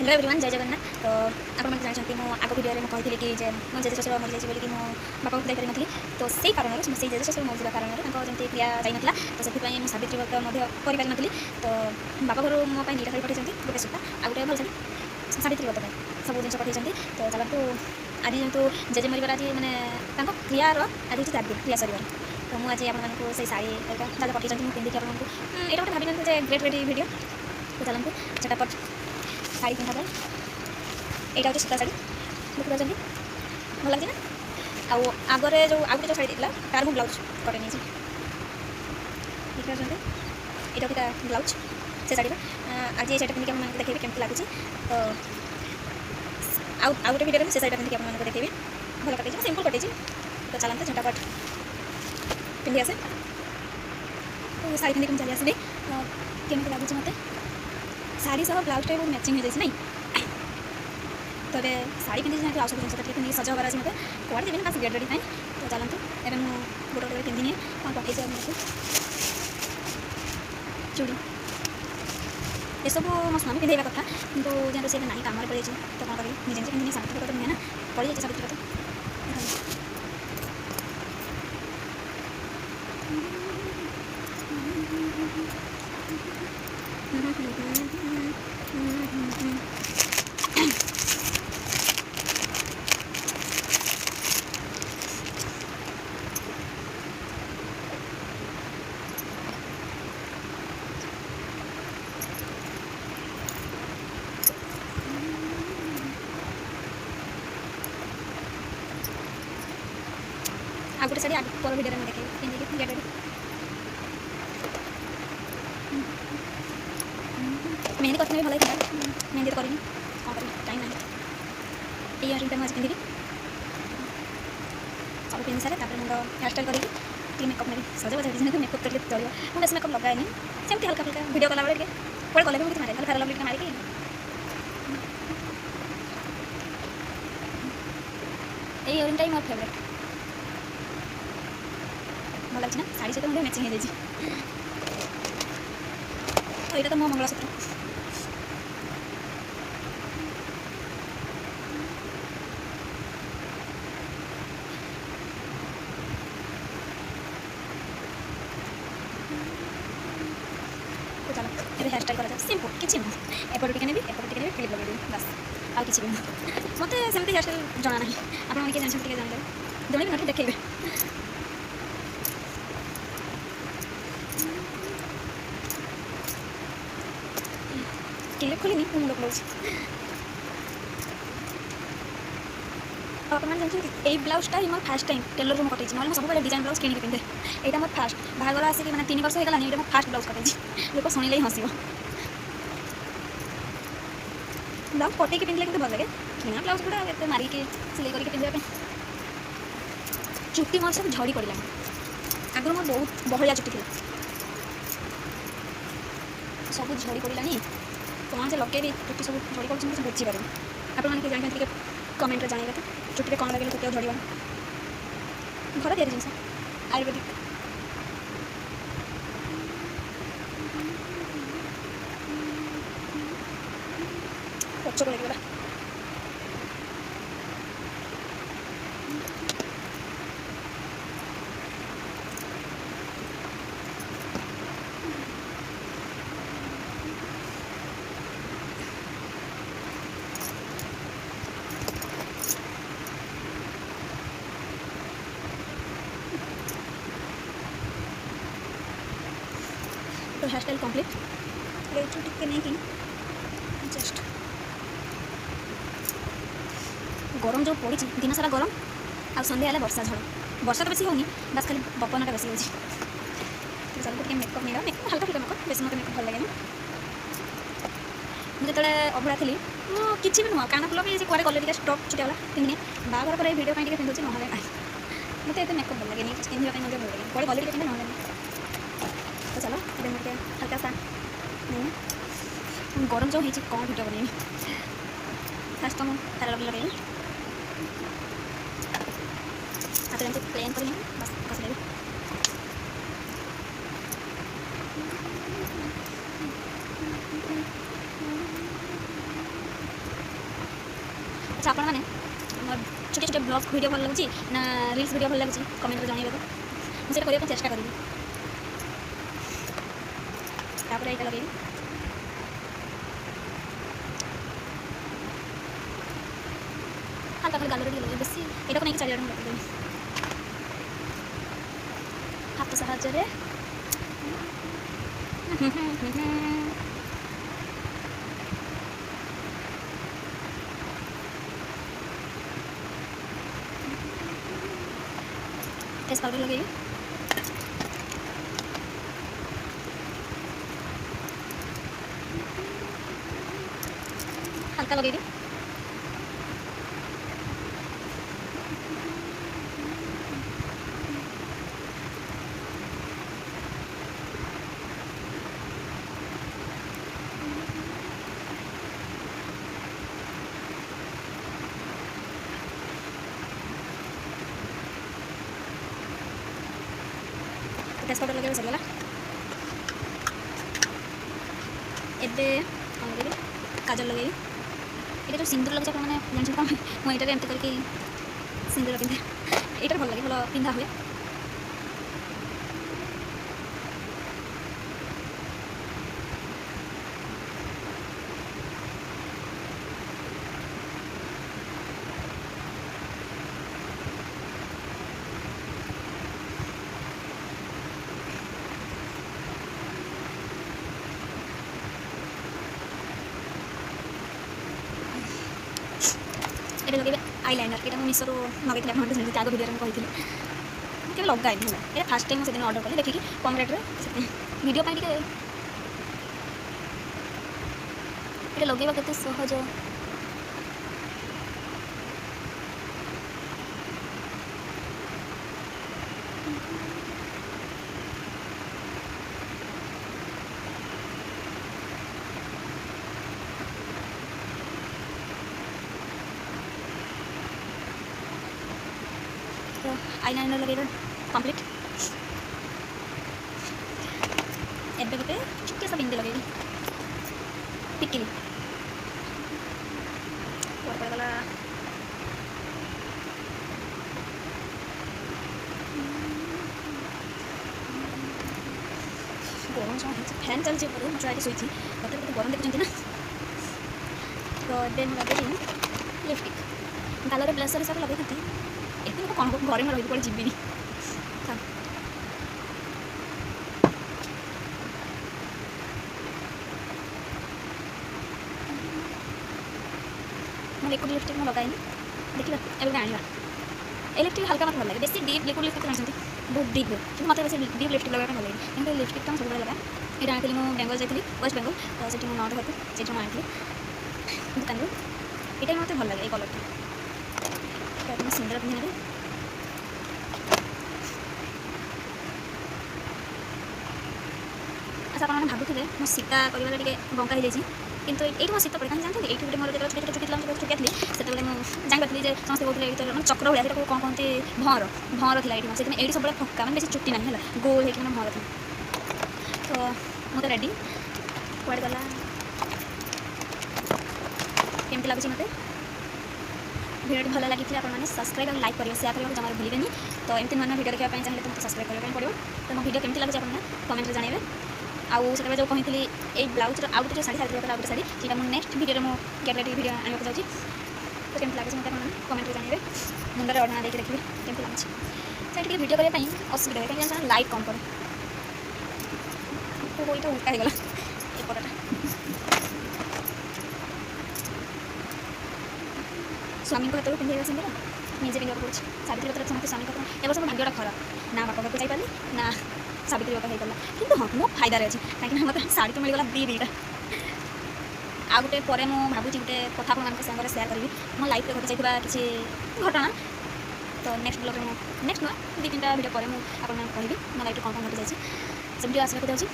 Hello everyone जय जगन्नाथ। तो आपने जानते मो आग भिडियो में कही कि मो जेजे शशुर मरी जाइए बोली मो बापा को जाई पारि तो से कारण से जेजे शशुर मरी कारण जमी क्रिया जाई ना तो से मुझे सावित्री व्रत कर नी तो बापा घर मो दुईटा शाड़ी पठे गोटे सूता आ गए भल शाड़ी सावित्री व्रत सब जिन पठे तो चलतु आज जो जेजे मरबार आज मैंने क्रियार आज हूँ 4 दिन क्रिया सर तो मुझे आपको से शाड़ी दादा पठे मुझे पिंधिक आपको यहाँ गोटे भाई ग्रेट ग्रेट भिडियो तो चलतु चटापट शाड़ी पिंधा जाए यहाँ हूँ सूता शाड़ी देखिए भल लगे ना आगरे जो आगे जो शाड़ी तार मुझे ब्लाउज कटे नहीं देखिए यहाँ हूँ ब्लाउज से शाड़ी आज ये शाड़ी पिंधिक आपको देखेबी केमती लगुच तो आउ गोटे भिडियो से शाड़ी पिंधिक आपको देखेबी भल कटे सिंपल कटे तो चलते झटापट पिंधि आसे तो शाड़ी पिंधिक चली आसबी केमती लगुच मत शाड़ी सह ब्लाउजटा बहुत मैचिंग हो जाए नहीं तो ये शाड़ी पिंधि आउ सब जिन पिंधिक सज हबार अच्छे मतलब कड़े देवी बस गेट रेडी थाए तो चलतु एवं मुझे गोटे गोटे पिंधिनी कौन पठे चूड़ी ये सब मो स्वामी पिंधेगा कथा कि जेहतु सी ना कम पड़े तो कौन करी निजे निजे पिंधि सावित्री व्रत नुहे ना पड़ जाए सावित्री व्रत आ गोटे शाड़ी पर भिडियो में देखे पिंधिक गेट रेडी मेहंदी करते भी भल था मेहंदी तो करें कौन कर टाइम ना ये इयरिंग मुझे पिंधि सब पिंधि सारे मुझे हेयर स्टाइल करके मेकअप नेबी सज बजा दिन मेकअप करेंगे चलो मुझे बेस मेकअप लगाएनि सेमती हल्का फुल्का भिडियो कला बेले कड़े कले भी मारे फेर लवली मारिकी ये इयरिंगटा ही मोर फेवरेट भल लगे ना शाड़ी सहित मुझे मैचिंग हो जाए तो यहाँ तो मो मंगलसूत्र तो चलो ये हेयर स्टाइल करा सिंपल किसी नुह एपटे टिके नेबी क्लिप लगे बस आउ कि मत सेमती हेयर स्टाइल जना ना आपके जानते जानते जन भी देखेबे क्लिप खोलिनी मुझे लोक लगे आपने जानते ये ब्लाउजटा ही मोर फास्ट टाइम टेलर को कटे ना सब डिजाइन ब्लाउज किणी पिंधे यहाँ मोर फास्ट बाहर आसिक मैंने 3 वर्ष होगा ये फास्ट ब्लाउज कटे लोक शुणिले ही हसब ब्लाउज कटे पिंधे कि भल लगे किना ब्लाउज गुड़ा ये मारिकी सिलाई करके पिंधा चुट्टी मोर सब झड़ी पड़ा आगुरी मोर बहुत बहलिया चुट्टी थी सब झड़ी पड़ानी कौन से लगे चुट्टी सब झड़ी पड़े मुझे बुझीपार आपने जानते कमेंट जानवे तो चुट्टी कौन लगे चुट्टी झड़वा घर या जिन आयुर्वेदिक पचक लगे तो हेयर स्टाइल कम्प्लीट टे नहीं कि जस्ट गरम जो पड़ी दिन सारा गरम आ सन्ध्या वर्षा झड़ वर्षा तो बेसी होनी बस खाली बपनटा बेसी होची तो चलो टे मेकअप नहीं मेकअप हल्का फुल्का मेकअप बेसी मत मेकअप भल लगे मुझे जो अभड़ा थी किसी भी नुह कान फुल भी कड़े गले स्टक छुटियाला पिंधि बाहर पर भिडियो पिंधुची ना मत ये मेकअप भल लगे पिंधा भल लगे कड़े गले पिंधे ना तो चलो ये मुझे हल्का सा नहीं गरम जो होती कौन भिडियो बन फास्ट तो मुझे फेर लवली लगे हाथ एमती प्लेन कर बस कसदेवी ଆଚ୍ଛା ଆପଣମାନେ ମୋର ଛୋଟ ଛୋଟ ବ୍ଲଗ୍ ଭିଡ଼ିଓ ଭଲ ଲାଗୁଛି ନା ରିଲ୍ସ ଭିଡ଼ିଓ ଭଲ ଲାଗୁଛି କମେଣ୍ଟରେ ଜଣାଇବେ ତ ମୁଁ ସେଇଟା କରିବା ପାଇଁ ଚେଷ୍ଟା କରିବି। ତାପରେ ଏଇଟା ଲଗେଇବି। ହାଲକା ଖାଲି ଗାଲରେ ଟିକେ ଲଗେଇବି, ବେଶୀ ଏଇଟାକୁ ନେଇକି ଚାରିଆଡ଼େ ମୁଁ ଲଗେଇଦେବି ହାତ ସାହାଯ୍ୟରେ। फेस पाउडर लगेगी। हल्का लगेगी। फेस पाउडर लगे सरीगला। एबे कौन लगे काजल लगे ये जो सिंदूर लगे मैंने जानते कौन मुझे एमती करके सिंदूर पिंधे यहाँ भल लगे भल पिंधा हुए। ये लगे आईलाइनर ये मीशो लगे आप आग भिडियो कही के लगाए ये फास्ट टाइम से दिन ऑर्डर कली देखिए कम रेट्रे वीडियो ये लगेगा केते सहज। तो आईलाइनर लगेगा कंप्लीट। एबे गोटे छोटे सा बिंदी लगेगी टिकली पड़गला गरम समय फैन चलती मैं छुआ शोची मतलब केते गरम देखुं ना। तो एबे लगे लिपस्टिक गालरे ब्लशर हिसाब से लगे ये कौन घर में रही पड़े जीविनी मैं लिक्विड लिपस्टिक मैं लगाई देखिए एवं आने ये लिपस्टिक हल्का मत भल लगे बेसी डीप लिक्विड लिपस्टिक जानते बहुत डीप कि मतलब बेसी डीप लिपस्टिक लगा भल लगे क्योंकि लिपस्टिक तो सब लगा ये आनी मुझे बेंगल जाइए वेस्ट बेंगल तो से नट घर से आनी दुकान ये मत भल लगे ये कलर तो सुंदर पिंधि ना। अच्छा आप भावुले मो सीता कर बंका हो जाए किंतु ये मो शीत पड़े कहीं जानते ये गोटे मोर जो छोटे छोटे चुटी था छुटिया थी से जानी समस्त कहते ये मैं चक्र भाया कौन कहते भँर भँर थी ये से सब फक्का मैंने बेसी चुटी ना है गोल होकर मैंने भँर थी। तो मुझे रेडी कुआड़े गला केमती लगुच मत भिडियो भल लगी आपने सब्सक्राइब और लाइक करेंगे शेयर करने जमा भूलें। तो एमती नुआ भिडियो देखा चाहिए तो मतलब सब्सक्राइब करने पड़ो। तो मो भिडियो केमती लगे आपने कमेंट में जानवे। आउ से जो कही ये ब्लाउज आउ गोटे शाढ़ी सारी आउ गोटे शाढ़ी सीटा मुझे नेक्स्ट भिडियो में गेट रेडी भिडियो आने को जाऊँगी। तो केमती लगे मतलब आपने कमेंट में जानवे मुंडे अढ़ना देखिए देखिए केमती लगे से भिडियो करने असुविधा है कहीं लाइट कम पड़े तो ये उल्टा होगा ये पटाटा स्वामी को हाथ पिंधे सिंदूर निजे पिंधा पड़े सावित्री व्रत समस्त स्वामी को ए वर्ष भाग्यटा खराब ना बापा घर को जापारि ना सावित्री व्रत होगा कि हाँ मो फायदा अच्छी कहीं मतलब शाढ़ी तो मिलगला दीटा आ गोटे पर भावुँ गोटे कथा आप सागर सेयार करी मो लाइफ में घटी जाता किसी घटना। तो नेक्स्ट ब्लॉग में नेक्स्ट नुआ दु तीन भिडियो पर मुझे कहि मो लाइफ कौन कौन घटी जाए से भिडियो आसवाक जाऊँगी।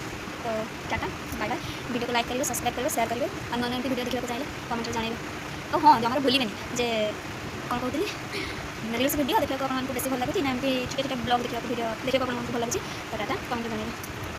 तो टाटा बाय बाय भिडियो को लाइक करेंगे सब्सक्राइब करेंगे शेयर करेंगे और नए भिडियो देखा चाहिए कमेंट में जानवे। तो हाँ जमार भूलें जे कौन कहती रिल्स भिडियो देखा आपको बेसी भल लगे ना एमती छोटे छोटे ब्लॉग देखा भिडियो देखा आपको भल लगे। तो टाटा कमेंट में जानवे।